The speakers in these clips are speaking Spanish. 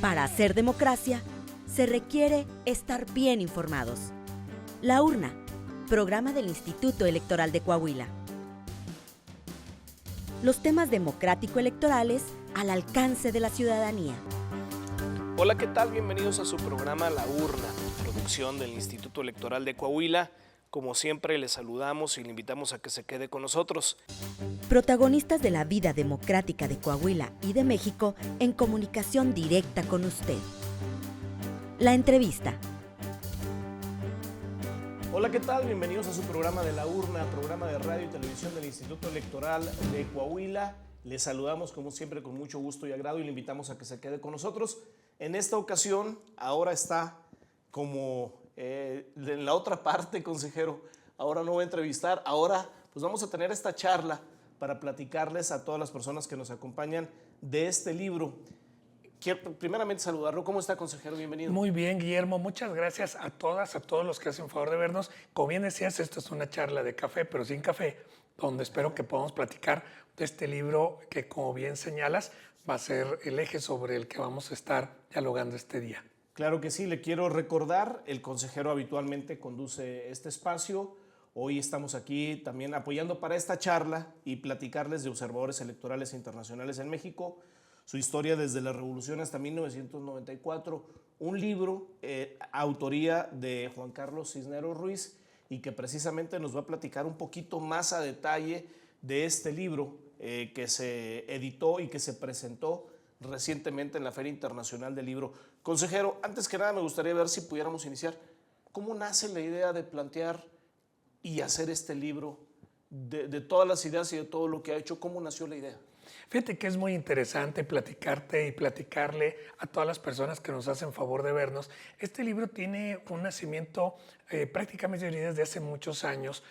Para hacer democracia, se requiere estar bien informados. La Urna, programa del Instituto Electoral de Coahuila. Los temas democrático-electorales al alcance de la ciudadanía. Hola, ¿qué tal? Bienvenidos a su programa La Urna, producción del Instituto Electoral de Coahuila. Como siempre, les saludamos y le invitamos a que se quede con nosotros. Protagonistas de la vida democrática de Coahuila y de México en comunicación directa con usted. La entrevista. Hola, ¿qué tal? Bienvenidos a su programa de La Urna, programa de radio y televisión del Instituto Electoral de Coahuila. Les saludamos como siempre con mucho gusto y agrado y le invitamos a que se quede con nosotros. En esta ocasión, ahora está como en la otra parte, consejero. Ahora no voy a entrevistar, ahora pues vamos a tener esta charla para platicarles a todas las personas que nos acompañan de este libro. Quiero primeramente saludarlo. ¿Cómo está, consejero? Bienvenido. Muy bien, Guillermo. Muchas gracias a todas, a todos los que hacen favor de vernos. Como bien decías, esto es una charla de café, pero sin café, donde espero que podamos platicar de este libro que, como bien señalas, va a ser el eje sobre el que vamos a estar dialogando este día. Claro que sí, le quiero recordar, el consejero habitualmente conduce este espacio. Hoy estamos aquí también apoyando para esta charla y platicarles de observadores electorales internacionales en México, su historia desde la Revolución hasta 1994, un libro autoría de Juan Carlos Cisneros Ruiz y que precisamente nos va a platicar un poquito más a detalle de este libro que se editó y que se presentó recientemente en la Feria Internacional del Libro. Consejero, antes que nada me gustaría ver si pudiéramos iniciar. ¿Cómo nace la idea de plantear y hacer este libro? De todas las ideas y de todo lo que ha hecho, ¿cómo nació la idea? Fíjate que es muy interesante platicarte y platicarle a todas las personas que nos hacen favor de vernos. Este libro tiene un nacimiento prácticamente desde hace muchos años,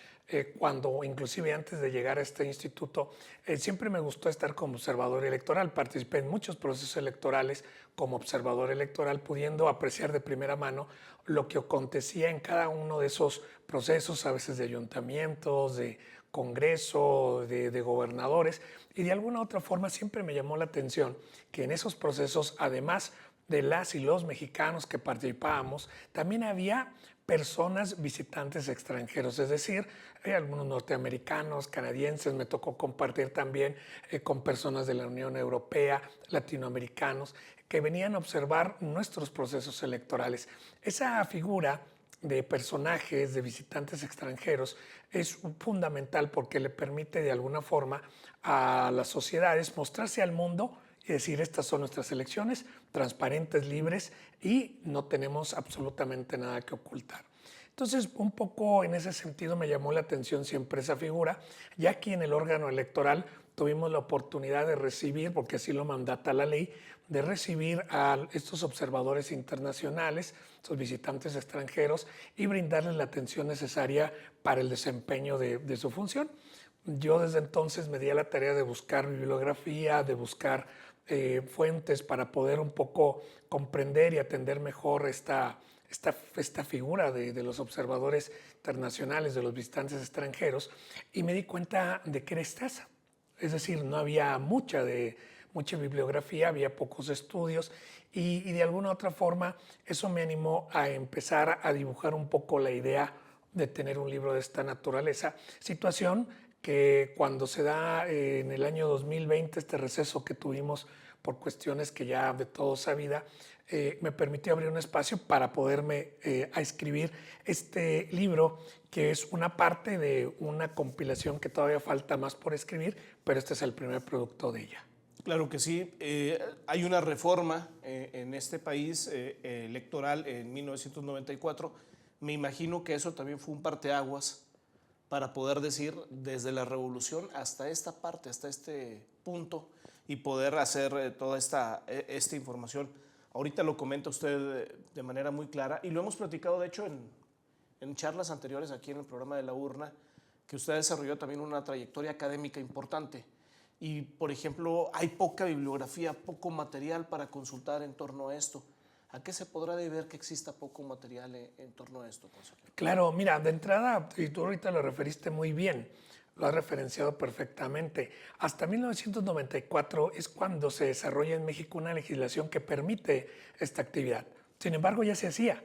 cuando inclusive antes de llegar a este instituto, siempre me gustó estar como observador electoral. Participé en muchos procesos electorales como observador electoral, pudiendo apreciar de primera mano lo que acontecía en cada uno de esos procesos, a veces de ayuntamientos, de Congreso, de gobernadores, y de alguna otra forma siempre me llamó la atención que en esos procesos, además de las y los mexicanos que participábamos, también había personas visitantes extranjeros, es decir, algunos norteamericanos, canadienses. Me tocó compartir también con personas de la Unión Europea, latinoamericanos, que venían a observar nuestros procesos electorales. Esa figura de personajes, de visitantes extranjeros, es fundamental porque le permite de alguna forma a las sociedades mostrarse al mundo y decir: estas son nuestras elecciones, transparentes, libres, y no tenemos absolutamente nada que ocultar. Entonces, un poco en ese sentido me llamó la atención siempre esa figura. Ya aquí en el órgano electoral tuvimos la oportunidad de recibir, porque así lo mandata la ley, de recibir a estos observadores internacionales, estos visitantes extranjeros, y brindarles la atención necesaria para el desempeño de su función. Yo desde entonces me di a la tarea de buscar bibliografía, de buscar fuentes para poder un poco comprender y atender mejor esta figura de los observadores internacionales, de los visitantes extranjeros, y me di cuenta de que era escasa. Es decir, no había mucha bibliografía, había pocos estudios, y de alguna otra forma eso me animó a empezar a dibujar un poco la idea de tener un libro de esta naturaleza. Situación que cuando se da en el año 2020, este receso que tuvimos por cuestiones que ya de todos sabida, me permitió abrir un espacio para poderme a escribir este libro, que es una parte de una compilación que todavía falta más por escribir, pero este es el primer producto de ella. Claro que sí. Hay una reforma en este país electoral en 1994. Me imagino que eso también fue un parteaguas para poder decir desde la revolución hasta esta parte, hasta este punto, y poder hacer toda esta información. Ahorita lo comenta usted de manera muy clara y lo hemos platicado de hecho en charlas anteriores aquí en el programa de La Urna, que usted desarrolló también una trayectoria académica importante. Y, por ejemplo, hay poca bibliografía, poco material para consultar en torno a esto. ¿A qué se podrá deber que exista poco material en torno a esto, consejero? Claro, mira, de entrada, y tú ahorita lo referiste muy bien, lo has referenciado perfectamente. Hasta 1994 es cuando se desarrolla en México una legislación que permite esta actividad. Sin embargo, ya se hacía.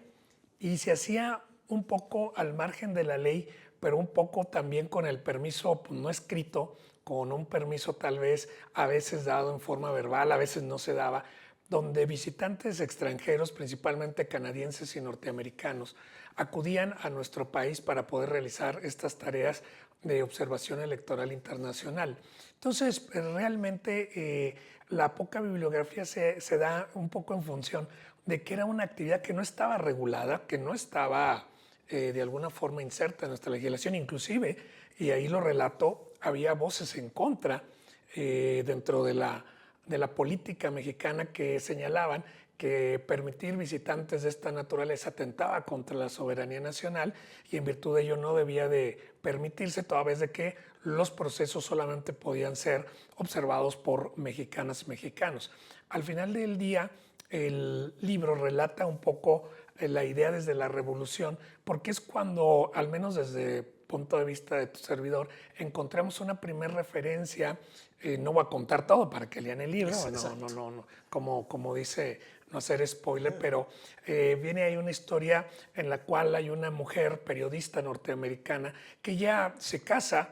Y se hacía un poco al margen de la ley, pero un poco también con el permiso pues, no escrito, con un permiso tal vez a veces dado en forma verbal, a veces no se daba, donde visitantes extranjeros, principalmente canadienses y norteamericanos, acudían a nuestro país para poder realizar estas tareas de observación electoral internacional. Entonces, realmente la poca bibliografía se da un poco en función de que era una actividad que no estaba regulada, que no estaba de alguna forma inserta en nuestra legislación, inclusive, y ahí lo relato, había voces en contra dentro de la política mexicana que señalaban que permitir visitantes de esta naturaleza atentaba contra la soberanía nacional y en virtud de ello no debía de permitirse, toda vez de que los procesos solamente podían ser observados por mexicanas y mexicanos. Al final del día, el libro relata un poco la idea desde la revolución, porque es cuando, al menos desde el punto de vista de tu servidor, encontramos una primera referencia. No voy a contar todo para que lean el libro, no, como dice, no hacer spoiler, pero viene ahí una historia en la cual hay una mujer periodista norteamericana que ya se casa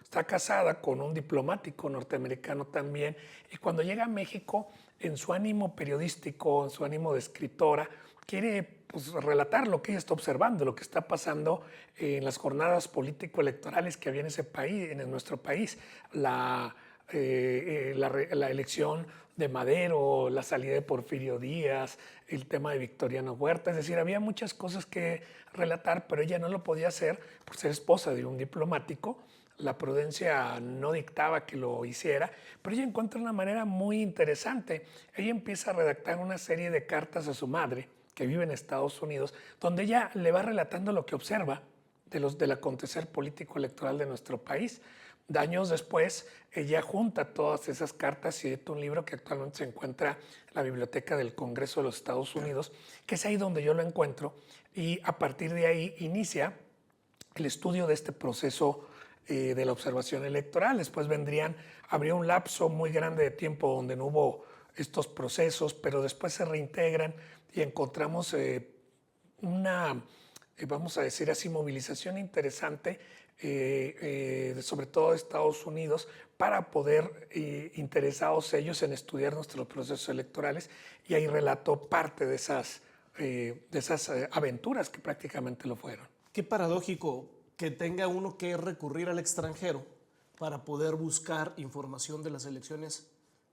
está casada con un diplomático norteamericano también, y cuando llega a México, en su ánimo periodístico, en su ánimo de escritora, quiere pues, relatar lo que ella está observando, lo que está pasando en las jornadas político-electorales que había en ese país, en nuestro país, la elección de Madero, la salida de Porfirio Díaz, el tema de Victoriano Huerta, es decir, había muchas cosas que relatar, pero ella no lo podía hacer por ser esposa de un diplomático. La prudencia no dictaba que lo hiciera, pero ella encuentra una manera muy interesante. Ella empieza a redactar una serie de cartas a su madre, que vive en Estados Unidos, donde ella le va relatando lo que observa del acontecer político electoral de nuestro país. Años después, ella junta todas esas cartas y edita un libro que actualmente se encuentra en la Biblioteca del Congreso de los Estados Unidos, que es ahí donde yo lo encuentro, y a partir de ahí inicia el estudio de este proceso de la observación electoral. Después habría un lapso muy grande de tiempo donde no hubo estos procesos, pero después se reintegran y encontramos una, vamos a decir así, movilización interesante, sobre todo de Estados Unidos, para poder, interesados ellos en estudiar nuestros procesos electorales, y ahí relato parte de esas aventuras que prácticamente lo fueron. Qué paradójico que tenga uno que recurrir al extranjero para poder buscar información de las elecciones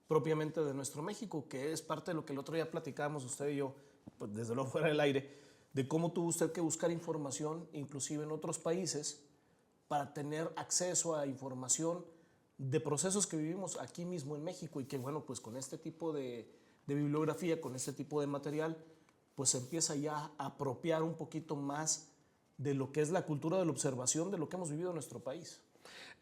propiamente de nuestro México, que es parte de lo que el otro día platicábamos usted y yo, pues desde luego fuera del aire, de cómo tuvo usted que buscar información inclusive en otros países para tener acceso a información de procesos que vivimos aquí mismo en México, y que bueno, pues con este tipo de bibliografía, con este tipo de material, pues se empieza ya a apropiar un poquito más de lo que es la cultura de la observación de lo que hemos vivido en nuestro país.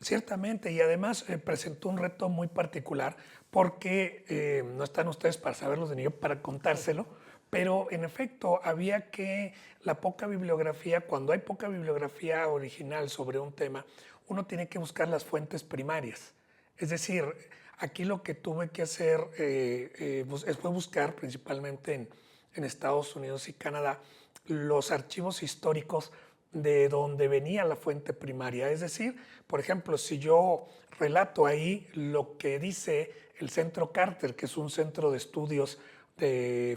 Ciertamente, y además presentó un reto muy particular porque no están ustedes para saberlo ni yo para contárselo, pero en efecto había que la poca bibliografía, cuando hay poca bibliografía original sobre un tema, uno tiene que buscar las fuentes primarias. Es decir, aquí lo que tuve que hacer fue buscar principalmente en Estados Unidos y Canadá los archivos históricos de donde venía la fuente primaria. Es decir, por ejemplo, si yo relato ahí lo que dice el Centro Carter, que es un centro de estudios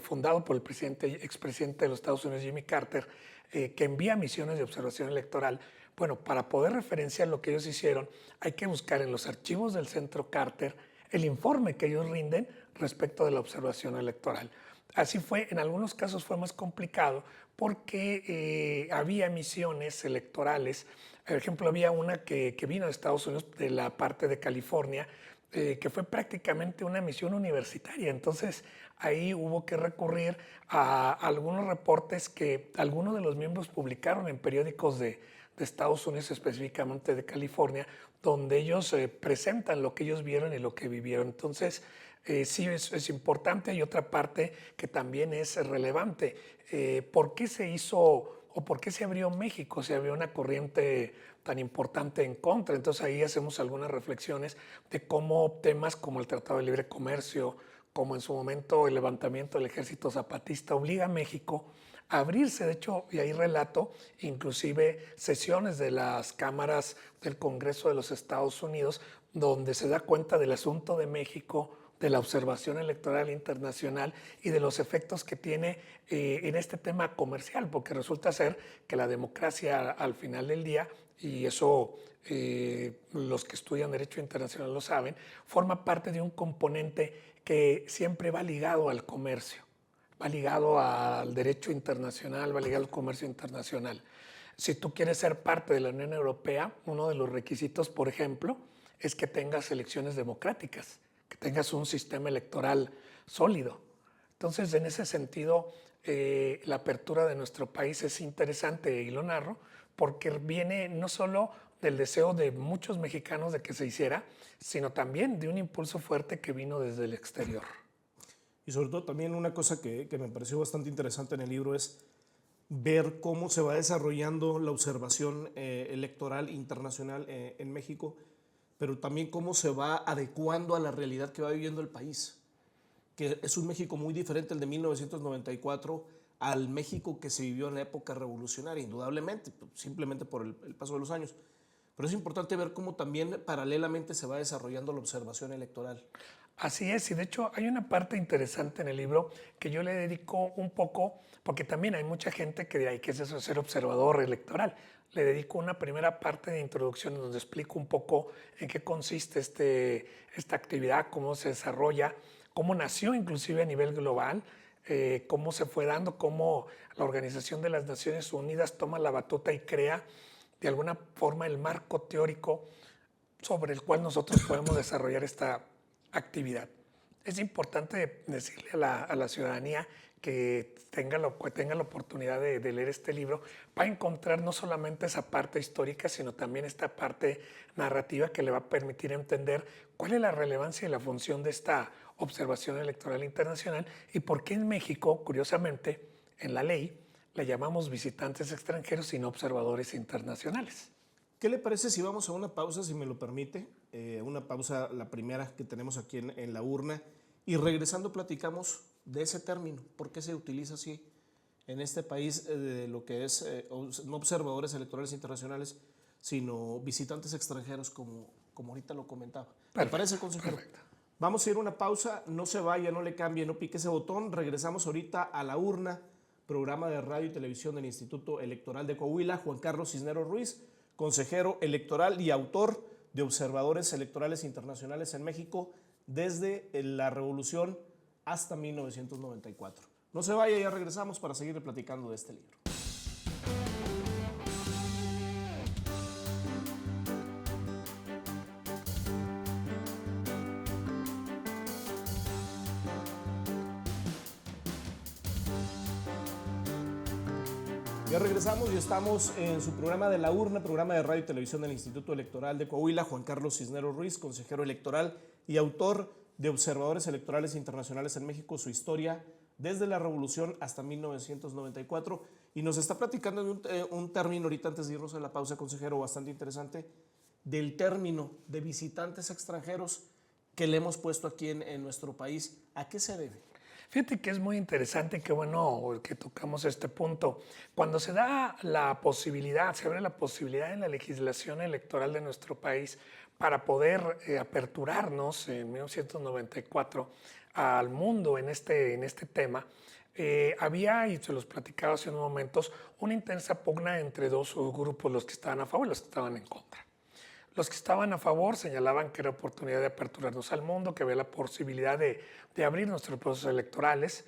fundado por el expresidente de los Estados Unidos, Jimmy Carter, que envía misiones de observación electoral. Bueno, para poder referenciar lo que ellos hicieron, hay que buscar en los archivos del Centro Carter el informe que ellos rinden respecto de la observación electoral. Así fue, en algunos casos fue más complicado porque había misiones electorales. Por ejemplo, había una que vino de Estados Unidos, de la parte de California, que fue prácticamente una misión universitaria. Entonces, ahí hubo que recurrir a algunos reportes que algunos de los miembros publicaron en periódicos de Estados Unidos, específicamente de California, donde ellos presentan lo que ellos vieron y lo que vivieron. Entonces, sí es importante. Y otra parte que también es relevante, ¿por qué se hizo o por qué se abrió México? Se abrió una corriente tan importante en contra. Entonces ahí hacemos algunas reflexiones de cómo temas como el Tratado de Libre Comercio, como en su momento el levantamiento del Ejército Zapatista, obliga a México a abrirse. De hecho, y ahí relato inclusive sesiones de las cámaras del Congreso de los Estados Unidos, donde se da cuenta del asunto de México, de la observación electoral internacional y de los efectos que tiene en este tema comercial, porque resulta ser que la democracia al final del día, y eso los que estudian Derecho Internacional lo saben, forma parte de un componente que siempre va ligado al comercio, va ligado al derecho internacional, va ligado al comercio internacional. Si tú quieres ser parte de la Unión Europea, uno de los requisitos, por ejemplo, es que tengas elecciones democráticas, que tengas un sistema electoral sólido. Entonces, en ese sentido, la apertura de nuestro país es interesante y lo narro porque viene no solo del deseo de muchos mexicanos de que se hiciera, sino también de un impulso fuerte que vino desde el exterior. Y sobre todo también una cosa que me pareció bastante interesante en el libro es ver cómo se va desarrollando la observación electoral internacional en México, pero también cómo se va adecuando a la realidad que va viviendo el país, que es un México muy diferente el de 1994 al México que se vivió en la época revolucionaria, indudablemente, simplemente por el paso de los años. Pero es importante ver cómo también paralelamente se va desarrollando la observación electoral. Así es, y de hecho hay una parte interesante en el libro que yo le dedico un poco, porque también hay mucha gente que dirá, ¿qué es eso de ser observador electoral? Le dedico una primera parte de introducción donde explico un poco en qué consiste esta actividad, cómo se desarrolla, cómo nació inclusive a nivel global, cómo se fue dando, cómo la Organización de las Naciones Unidas toma la batuta y crea de alguna forma el marco teórico sobre el cual nosotros podemos desarrollar esta actividad. Es importante decirle a la ciudadanía que tenga la oportunidad de leer este libro, va a encontrar no solamente esa parte histórica, sino también esta parte narrativa que le va a permitir entender cuál es la relevancia y la función de esta observación electoral internacional y por qué en México, curiosamente, en la ley, le llamamos visitantes extranjeros y no observadores internacionales. ¿Qué le parece si vamos a una pausa, si me lo permite? Una pausa, la primera que tenemos aquí en la urna, y regresando platicamos de ese término, por qué se utiliza así en este país, de lo que es no observadores electorales internacionales, sino visitantes extranjeros, como ahorita lo comentaba. ¿Le parece, consejero? Perfecto. Vamos a ir a una pausa, no se vaya, no le cambie, no pique ese botón. Regresamos ahorita a La Urna, programa de radio y televisión del Instituto Electoral de Coahuila. Juan Carlos Cisneros Ruiz, consejero electoral y autor de Observadores Electorales Internacionales en México desde la Revolución hasta 1994. No se vaya, ya regresamos para seguir platicando de este libro. Ya regresamos y estamos en su programa de La Urna, programa de radio y televisión del Instituto Electoral de Coahuila. Juan Carlos Cisneros Ruiz, consejero electoral y autor de Observadores Electorales Internacionales en México, su historia desde la Revolución hasta 1994. Y nos está platicando de un término, ahorita antes de irnos a la pausa, consejero, bastante interesante, del término de visitantes extranjeros que le hemos puesto aquí en nuestro país. ¿A qué se debe? Fíjate que es muy interesante, qué bueno que tocamos este punto. Cuando se da la posibilidad, se abre la posibilidad en la legislación electoral de nuestro país para poder aperturarnos en 1994 al mundo en este tema, había, y se los platicaba hace unos momentos, una intensa pugna entre dos grupos, los que estaban a favor y los que estaban en contra. Los que estaban a favor señalaban que era oportunidad de aperturarnos al mundo, que había la posibilidad de abrir nuestros procesos electorales.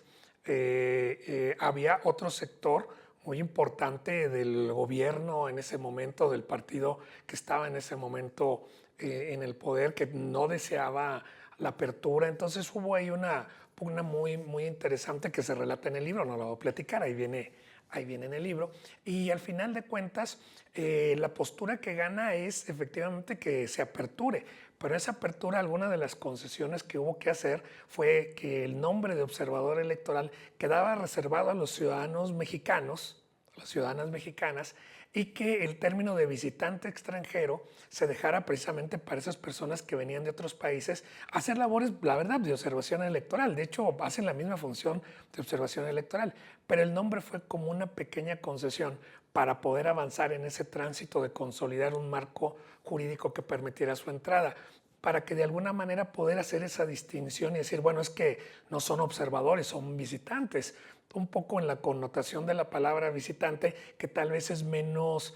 Había otro sector muy importante del gobierno en ese momento, del partido que estaba en ese momento en el poder, que no deseaba la apertura. Entonces hubo ahí una pugna muy, muy interesante que se relata en el libro, no la voy a platicar, ahí viene en el libro. Y al final de cuentas, la postura que gana es efectivamente que se aperture. Pero esa apertura, alguna de las concesiones que hubo que hacer fue que el nombre de observador electoral quedaba reservado a los ciudadanos mexicanos, a las ciudadanas mexicanas, y que el término de visitante extranjero se dejara precisamente para esas personas que venían de otros países a hacer labores, la verdad, de observación electoral. De hecho, hacen la misma función de observación electoral, pero el nombre fue como una pequeña concesión para poder avanzar en ese tránsito de consolidar un marco jurídico que permitiera su entrada, para que de alguna manera poder hacer esa distinción y decir, bueno, es que no son observadores, son visitantes, un poco en la connotación de la palabra visitante, que tal vez es menos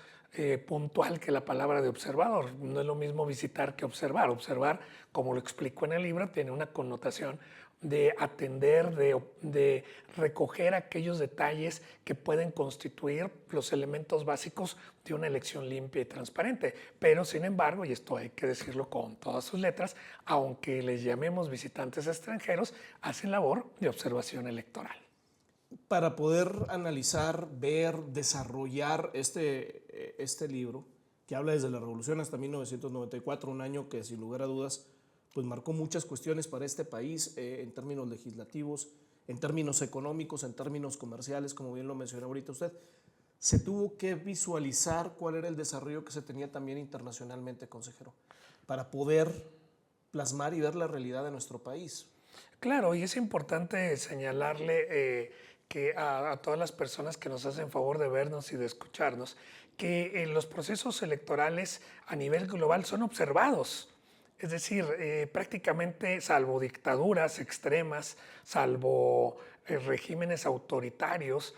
puntual que la palabra de observador. No es lo mismo visitar que observar. Observar, como lo explico en el libro, tiene una connotación de atender, de recoger aquellos detalles que pueden constituir los elementos básicos de una elección limpia y transparente. Pero, sin embargo, y esto hay que decirlo con todas sus letras, aunque les llamemos visitantes extranjeros, hacen labor de observación electoral. Para poder analizar, ver, desarrollar este libro, que habla desde la Revolución hasta 1994, un año que sin lugar a dudas pues marcó muchas cuestiones para este país en términos legislativos, en términos económicos, en términos comerciales, como bien lo mencionó ahorita usted, se tuvo que visualizar cuál era el desarrollo que se tenía también internacionalmente, consejero, para poder plasmar y ver la realidad de nuestro país. Claro, y es importante señalarle que a todas las personas que nos hacen favor de vernos y de escucharnos, que los procesos electorales a nivel global son observados. Es decir, prácticamente salvo dictaduras extremas, salvo regímenes autoritarios,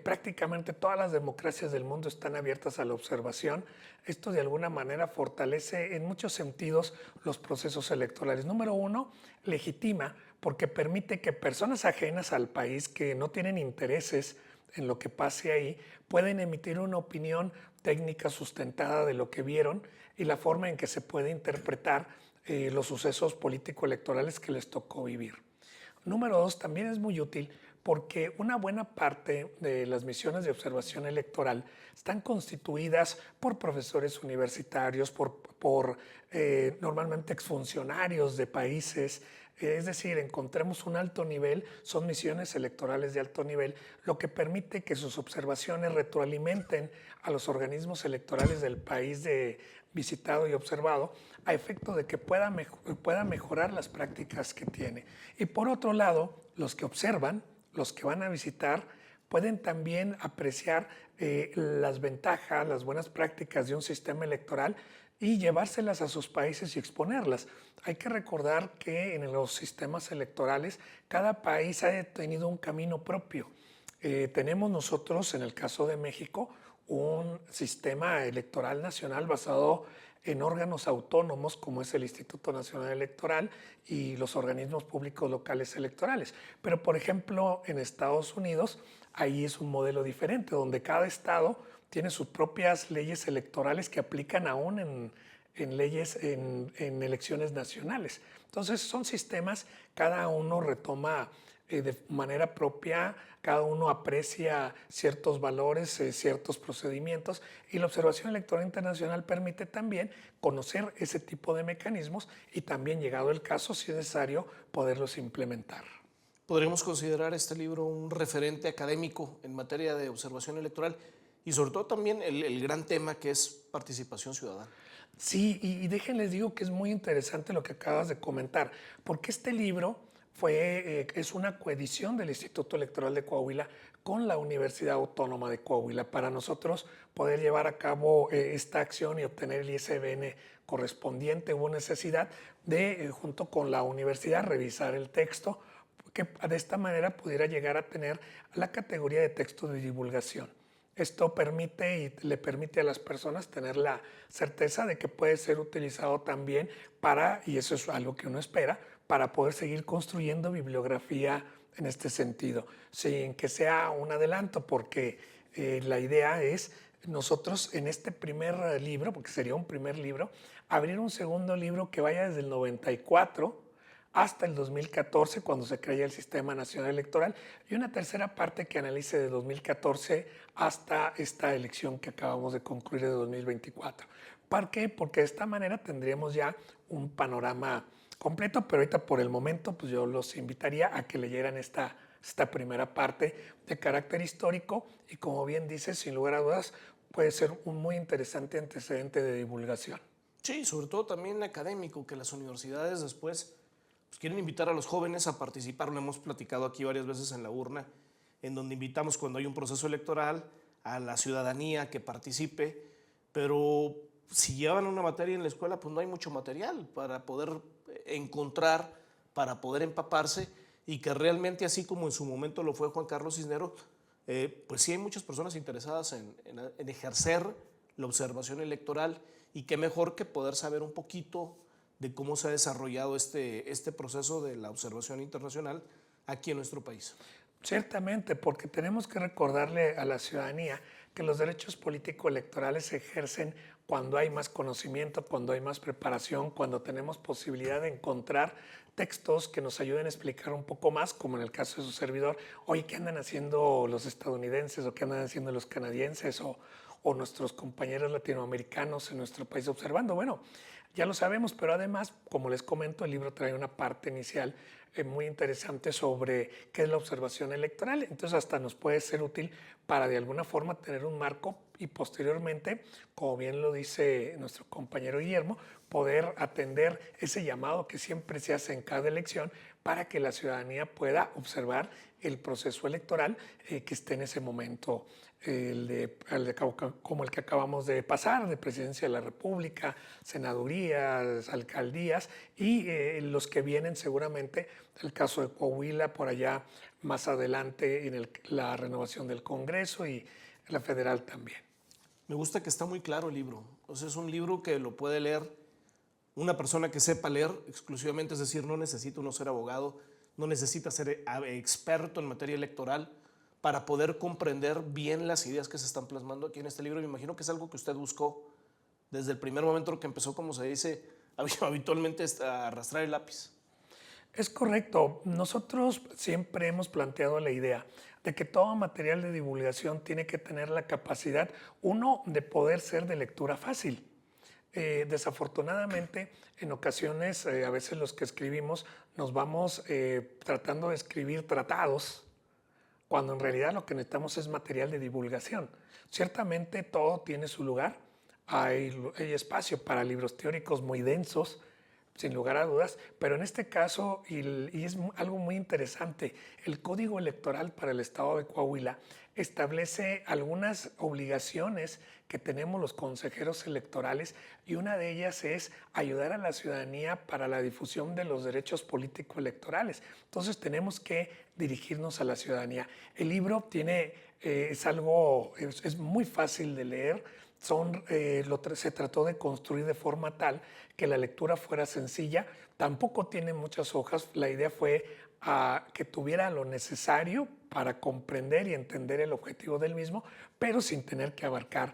prácticamente todas las democracias del mundo están abiertas a la observación. Esto de alguna manera fortalece en muchos sentidos los procesos electorales. Número uno, legitima porque permite que personas ajenas al país que no tienen intereses en lo que pase ahí pueden emitir una opinión técnica sustentada de lo que vieron y la forma en que se puede interpretar los sucesos político-electorales que les tocó vivir. Número dos, también es muy útil porque una buena parte de las misiones de observación electoral están constituidas por profesores universitarios, por normalmente exfuncionarios de países. Es decir, encontremos un alto nivel, son misiones electorales de alto nivel, lo que permite que sus observaciones retroalimenten a los organismos electorales del país visitado y observado, a efecto de que pueda mejorar las prácticas que tiene. Y por otro lado, los que observan, los que van a visitar, pueden también apreciar las ventajas, las buenas prácticas de un sistema electoral y llevárselas a sus países y exponerlas. Hay que recordar que en los sistemas electorales cada país ha tenido un camino propio. Tenemos nosotros, en el caso de México, un sistema electoral nacional basado en órganos autónomos como es el Instituto Nacional Electoral y los organismos públicos locales electorales. Pero, por ejemplo, en Estados Unidos, ahí es un modelo diferente, donde cada estado tiene sus propias leyes electorales que aplican aún en leyes, en elecciones nacionales. Entonces, son sistemas, cada uno retoma de manera propia, cada uno aprecia ciertos valores, ciertos procedimientos, y la observación electoral internacional permite también conocer ese tipo de mecanismos y también, llegado el caso, si es necesario, poderlos implementar. ¿Podríamos considerar este libro un referente académico en materia de observación electoral y sobre todo también el gran tema que es participación ciudadana? Sí, y déjenles digo que es muy interesante lo que acabas de comentar, porque este libro es una coedición del Instituto Electoral de Coahuila con la Universidad Autónoma de Coahuila. Para nosotros poder llevar a cabo esta acción y obtener el ISBN correspondiente, hubo necesidad de, junto con la universidad, revisar el texto, que de esta manera pudiera llegar a tener la categoría de texto de divulgación. Esto permite y le permite a las personas tener la certeza de que puede ser utilizado también para, y eso es algo que uno espera, para poder seguir construyendo bibliografía en este sentido, sin que sea un adelanto, porque la idea es nosotros en este primer libro, porque sería un primer libro, abrir un segundo libro que vaya desde el 94 hasta el 2014, cuando se crea el Sistema Nacional Electoral, y una tercera parte que analice de 2014 hasta esta elección que acabamos de concluir de 2024. ¿Por qué? Porque de esta manera tendríamos ya un panorama completo, pero ahorita por el momento pues yo los invitaría a que leyeran esta primera parte de carácter histórico y, como bien dice, sin lugar a dudas, puede ser un muy interesante antecedente de divulgación. Sí, sobre todo también académico, que las universidades después pues, quieren invitar a los jóvenes a participar. Lo hemos platicado aquí varias veces en La Urna, en donde invitamos cuando hay un proceso electoral a la ciudadanía que participe, pero si llevan una materia en la escuela, pues no hay mucho material para poder encontrar, para poder empaparse, y que realmente, así como en su momento lo fue Juan Carlos Cisneros, pues sí hay muchas personas interesadas en ejercer la observación electoral, y qué mejor que poder saber un poquito de cómo se ha desarrollado este proceso de la observación internacional aquí en nuestro país. Ciertamente, porque tenemos que recordarle a la ciudadanía que los derechos político-electorales se ejercen cuando hay más conocimiento, cuando hay más preparación, cuando tenemos posibilidad de encontrar textos que nos ayuden a explicar un poco más, como en el caso de su servidor, oye, ¿qué andan haciendo los estadounidenses o qué andan haciendo los canadienses o nuestros compañeros latinoamericanos en nuestro país observando? Bueno, ya lo sabemos, pero además, como les comento, el libro trae una parte inicial muy interesante sobre qué es la observación electoral. Entonces hasta nos puede ser útil para de alguna forma tener un marco y posteriormente, como bien lo dice nuestro compañero Guillermo, poder atender ese llamado que siempre se hace en cada elección para que la ciudadanía pueda observar el proceso electoral que esté en ese momento, como el que acabamos de pasar, de Presidencia de la República, senadurías, alcaldías y los que vienen seguramente, el caso de Coahuila, por allá más adelante en la renovación del Congreso y la federal también. Me gusta que está muy claro el libro. O sea, es un libro que lo puede leer una persona que sepa leer exclusivamente, es decir, no necesita uno ser abogado, no necesita ser experto en materia electoral para poder comprender bien las ideas que se están plasmando aquí en este libro. Me imagino que es algo que usted buscó desde el primer momento que empezó, como se dice habitualmente, a arrastrar el lápiz. Es correcto. Nosotros siempre hemos planteado la idea de que todo material de divulgación tiene que tener la capacidad, uno, de poder ser de lectura fácil. Desafortunadamente, en ocasiones, a veces los que escribimos nos vamos tratando de escribir tratados, cuando en realidad lo que necesitamos es material de divulgación. Ciertamente todo tiene su lugar, hay espacio para libros teóricos muy densos, sin lugar a dudas, pero en este caso, y es algo muy interesante, el Código Electoral para el Estado de Coahuila establece algunas obligaciones que tenemos los consejeros electorales y una de ellas es ayudar a la ciudadanía para la difusión de los derechos político-electorales. Entonces tenemos que dirigirnos a la ciudadanía. El libro es muy fácil de leer. Se trató de construir de forma tal que la lectura fuera sencilla. Tampoco tiene muchas hojas. La idea fue que tuviera lo necesario para comprender y entender el objetivo del mismo, pero sin tener que abarcar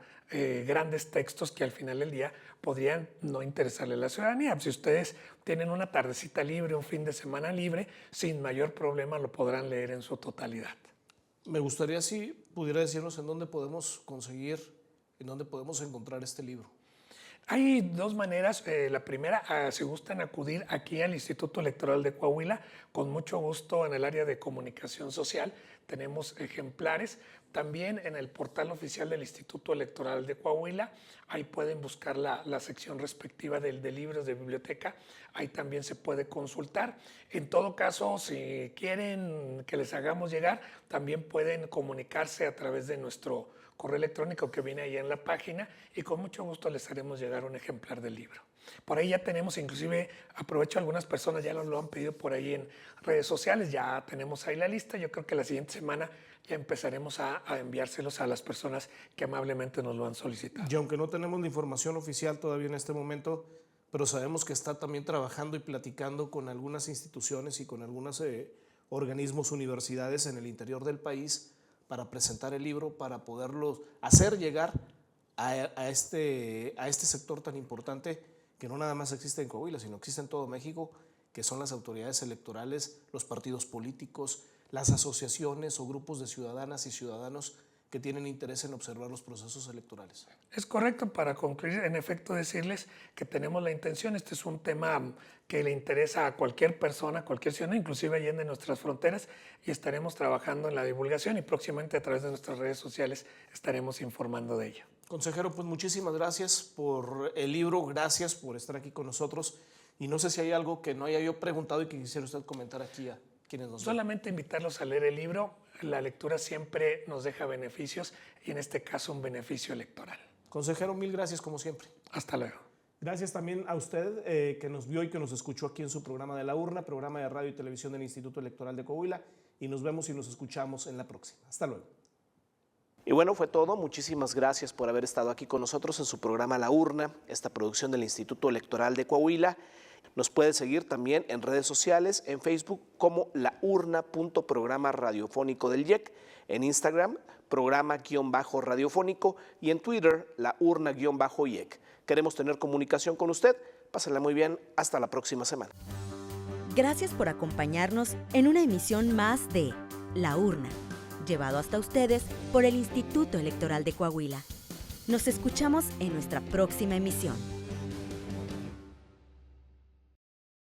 grandes textos que al final del día podrían no interesarle a la ciudadanía. Si ustedes tienen una tardecita libre, un fin de semana libre, sin mayor problema lo podrán leer en su totalidad. Me gustaría si pudiera decirnos en dónde podemos conseguir, en dónde podemos encontrar este libro. Hay dos maneras. La primera, si gustan acudir aquí al Instituto Electoral de Coahuila, con mucho gusto en el área de comunicación social, tenemos ejemplares. También en el portal oficial del Instituto Electoral de Coahuila, ahí pueden buscar la sección respectiva de libros de biblioteca, ahí también se puede consultar. En todo caso, si quieren que les hagamos llegar, también pueden comunicarse a través de nuestro correo electrónico que viene ahí en la página y con mucho gusto les haremos llegar un ejemplar del libro. Por ahí ya tenemos, inclusive aprovecho, algunas personas ya nos lo han pedido por ahí en redes sociales, ya tenemos ahí la lista. Yo creo que la siguiente semana ya empezaremos a enviárselos a las personas que amablemente nos lo han solicitado. Y aunque no tenemos la información oficial todavía en este momento, pero sabemos que está también trabajando y platicando con algunas instituciones y con algunos organismos, universidades en el interior del país para presentar el libro, para poderlos hacer llegar a este sector tan importante que no nada más existe en Coahuila, sino existe en todo México, que son las autoridades electorales, los partidos políticos, las asociaciones o grupos de ciudadanas y ciudadanos que tienen interés en observar los procesos electorales. Es correcto. Para concluir, en efecto, decirles que tenemos la intención. Este es un tema que le interesa a cualquier persona, a cualquier ciudadano, inclusive allá en nuestras fronteras, y estaremos trabajando en la divulgación y próximamente a través de nuestras redes sociales estaremos informando de ello. Consejero, pues muchísimas gracias por el libro, gracias por estar aquí con nosotros. Y no sé si hay algo que no haya yo preguntado y que quisiera usted comentar aquí a quienes nos ven. Solamente invitarlos a leer el libro. La lectura siempre nos deja beneficios y en este caso un beneficio electoral. Consejero, mil gracias como siempre. Hasta luego. Gracias también a usted que nos vio y que nos escuchó aquí en su programa de La Urna, programa de radio y televisión del Instituto Electoral de Coahuila. Y nos vemos y nos escuchamos en la próxima. Hasta luego. Y bueno, fue todo. Muchísimas gracias por haber estado aquí con nosotros en su programa La Urna, esta producción del Instituto Electoral de Coahuila. Nos puede seguir también en redes sociales, en Facebook como laurna.programa radiofónico del IEC, en Instagram, programa-radiofónico y en Twitter, laurna-IEC. Queremos tener comunicación con usted. Pásenla muy bien. Hasta la próxima semana. Gracias por acompañarnos en una emisión más de La Urna, llevado hasta ustedes por el Instituto Electoral de Coahuila. Nos escuchamos en nuestra próxima emisión.